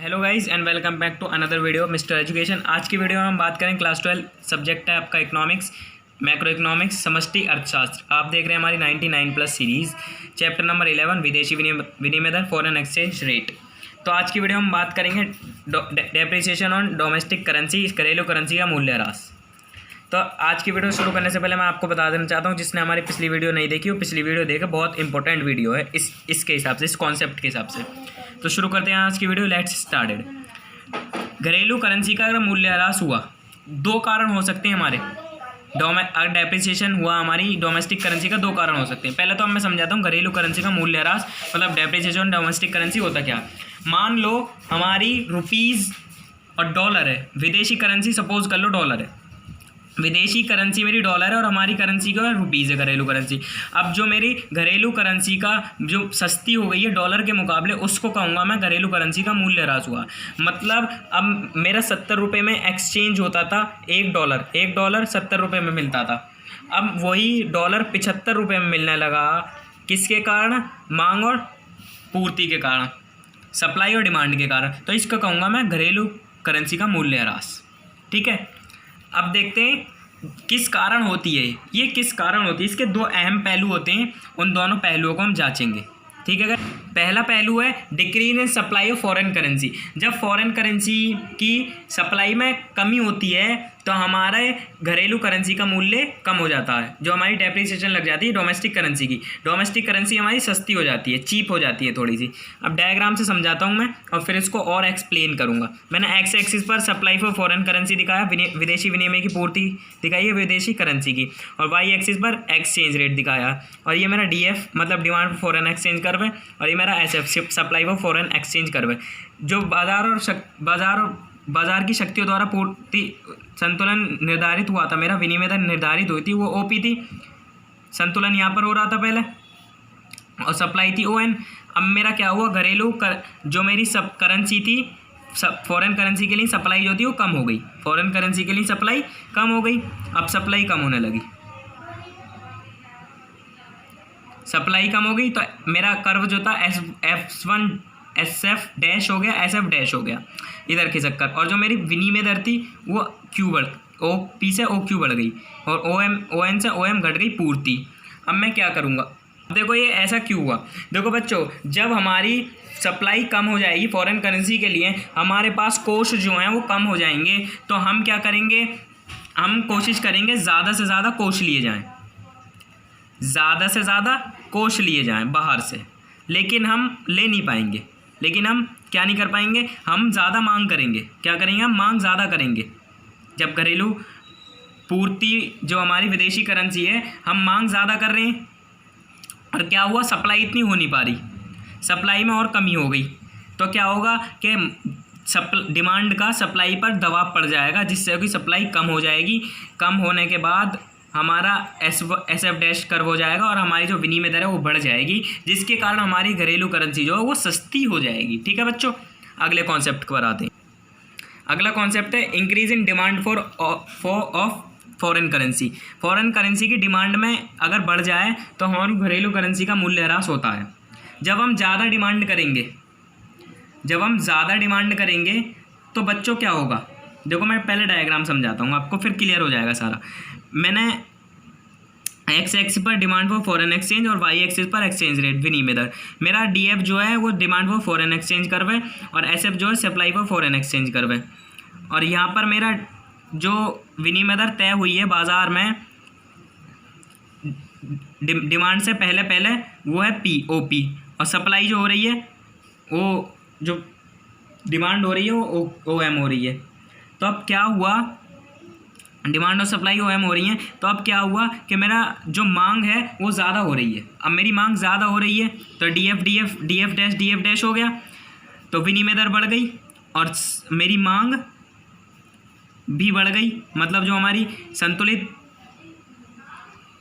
Hello guys and welcome back to another video Mister Education. आज की video में हम बात करें क्लास 12 सब्जेक्ट है आपका इकोनॉमिक्स, मैक्रो इकोनॉमिक्स, समष्टि अर्थशास्त्र। आप देख रहे हैं हमारी 99+ सीरीज़, चैप्टर नंबर 11 विदेशी विनिमय दर, फॉरेन एक्सचेंज रेट। तो आज की वीडियो में हम बात करेंगे डेप्रिसिएशन ऑन डोमेस्टिक करेंसी, घरेलू करेंसी का मूल्य ह्रास। तो आज की वीडियो शुरू करने से पहले मैं आपको बता देना चाहता हूँ, जिसने हमारी पिछली वीडियो नहीं देखी वो पिछली वीडियो देखे, बहुत इंपॉर्टेंट वीडियो है इसके हिसाब से, इस कॉन्सेप्ट के हिसाब से। तो शुरू करते हैं आज की वीडियो, लेट्स स्टार्टेड। घरेलू करेंसी का अगर मूल्य ह्रास हुआ, दो कारण हो सकते हैं हमारे। अगर डेप्रिसिएशन हुआ हमारी डोमेस्टिक करेंसी का, दो कारण हो सकते हैं। पहले तो मैं समझाता हूँ घरेलू करेंसी का मूल्य ह्रास मतलब डेप्रिसिएशन डोमेस्टिक करेंसी होता क्या। मान लो हमारी रुपीज़ और डॉलर है, विदेशी करेंसी सपोज कर लो डॉलर है, विदेशी करेंसी मेरी डॉलर है और हमारी करेंसी का रुपीज़ है, घरेलू करेंसी। अब जो मेरी घरेलू करेंसी का जो सस्ती हो गई है डॉलर के मुकाबले, उसको कहूँगा मैं घरेलू करेंसी का मूल्य ह्रास हुआ। मतलब अब मेरा 70 रुपये में एक्सचेंज होता था, एक डॉलर 70 रुपये में मिलता था। अब वही डॉलर 75 रुपये में मिलने लगा। किसके कारण? मांग और पूर्ति के कारण, सप्लाई और डिमांड के कारण। तो इसको कहूँगा मैं घरेलू करेंसी का मूल्य ह्रास। ठीक है, अब देखते हैं किस कारण होती है ये किस कारण होती है। इसके दो अहम पहलू होते हैं, उन दोनों पहलुओं को हम जांचेंगे। ठीक है, पहला पहलू है decrease in supply of foreign currency. जब फॉरेन करेंसी की सप्लाई में कमी होती है तो हमारे घरेलू करेंसी का मूल्य कम हो जाता है, जो हमारी डेप्रिसिएशन लग जाती है डोमेस्टिक करेंसी की। डोमेस्टिक करेंसी हमारी सस्ती हो जाती है, चीप हो जाती है थोड़ी सी। अब डायग्राम से समझाता हूँ मैं और फिर इसको और एक्सप्लेन करूँगा। मैंने एक्स एक्सिस पर सप्लाई फॉर फॉरेन करेंसी दिखाया, विदेशी विनिमय की पूर्ति दिखाई है विदेशी करेंसी की, और वाई एक्सिस पर एक्सचेंज रेट दिखाया। और ये मेरा DF मतलब demand for foreign exchange curve है, और ये मेरा SF supply for foreign exchange curve है। जो बाजार की शक्तियों द्वारा पूर्ति संतुलन निर्धारित हुआ था, मेरा विनिमय दर निर्धारित हुई थी, वो OP थी। संतुलन यहाँ पर हो रहा था पहले, और सप्लाई थी ON। अब मेरा क्या हुआ, घरेलू जो मेरी सब करेंसी थी, फॉरेन करेंसी के लिए सप्लाई जो थी वो कम हो गई, फॉरेन करेंसी के लिए सप्लाई कम हो गई। अब सप्लाई कम होने लगी, सप्लाई कम हो गई, तो मेरा कर्व जो था SF1 SF डैश हो गया, SF डैश हो गया, इधर खिसक कर। और जो मेरी विनिमय दर थी वो OP से OQ बढ़ गई, और ON से OM घट गई पूर्ति। अब मैं क्या करूँगा, देखो ये ऐसा क्यों हुआ। देखो बच्चों, जब हमारी सप्लाई कम हो जाएगी फॉरेन करेंसी के लिए, हमारे पास कोष जो हैं वो कम हो जाएंगे। तो हम क्या करेंगे, हम कोशिश करेंगे ज़्यादा से ज़्यादा कोष लिए जाएँ, ज़्यादा से ज़्यादा कोष लिए जाएं बाहर से। लेकिन हम ले नहीं पाएंगे, लेकिन हम क्या नहीं कर पाएंगे, हम ज़्यादा मांग करेंगे। क्या करेंगे, हम मांग ज़्यादा करेंगे। जब घरेलू पूर्ति जो हमारी विदेशी करेंसी है, हम मांग ज़्यादा कर रहे हैं, और क्या हुआ, सप्लाई इतनी हो नहीं पा रही, सप्लाई में और कमी हो गई। तो क्या होगा कि डिमांड का सप्लाई पर दबाव पड़ जाएगा, जिससे कि सप्लाई कम हो जाएगी। कम होने के बाद हमारा SF डैश कर्व हो जाएगा, और हमारी जो विनिमय दर है वो बढ़ जाएगी, जिसके कारण हमारी घरेलू करेंसी जो है वो सस्ती हो जाएगी। ठीक है बच्चों, अगले कॉन्सेप्ट पर आते हैं। अगला कॉन्सेप्ट है increase in demand of foreign currency. Foreign currency की डिमांड में अगर बढ़ जाए तो हमारी घरेलू करेंसी का मूल्य ह्रास होता है। जब हम ज़्यादा डिमांड करेंगे तो बच्चों क्या होगा, देखो मैं पहले डायग्राम समझाता हूँ आपको, फिर क्लियर हो जाएगा सारा। मैंने एक्स एक्सिस पर डिमांड फॉर फॉरेन एक्सचेंज और वाई एक्सिस पर एक्सचेंज रेट विनिमय दर, मेरा DF जो है वो demand for foreign exchange curve है, और SF जो है supply for foreign exchange curve है। और यहाँ पर मेरा जो विनिमय दर तय हुई है बाज़ार में डिमांड से पहले वो है OP, और सप्लाई जो हो रही है वो जो डिमांड हो रही है वो OM हो रही है। तो अब क्या हुआ, डिमांड और सप्लाई OM हो रही है, तो अब क्या हुआ कि मेरा जो मांग है वो ज़्यादा हो रही है। अब मेरी मांग ज़्यादा हो रही है तो DF डैश हो गया, तो विनिमय दर बढ़ गई और मेरी मांग भी बढ़ गई। मतलब जो हमारी संतुलित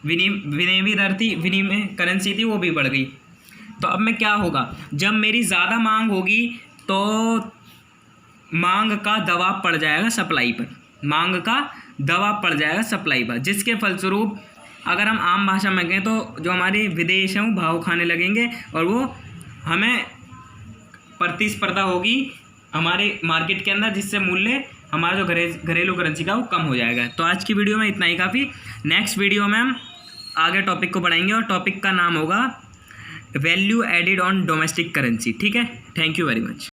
विनिमय दर थी, विनिमय करेंसी थी, वो भी बढ़ गई। तो अब मैं क्या होगा, जब मेरी ज़्यादा मांग होगी तो मांग का दबाव पड़ जाएगा सप्लाई पर, मांग का दबाव पड़ जाएगा सप्लाई पर, जिसके फलस्वरूप अगर हम आम भाषा में कहें तो जो हमारे विदेश हैं वो भाव खाने लगेंगे, और वो हमें प्रतिस्पर्धा होगी हमारे मार्केट के अंदर, जिससे मूल्य हमारा जो घरेलू करेंसी का वो कम हो जाएगा। तो आज की वीडियो में इतना ही काफ़ी। नेक्स्ट वीडियो में हम आगे टॉपिक को बढ़ाएंगे और टॉपिक का नाम होगा value added on domestic currency. ठीक है, थैंक यू वेरी मच।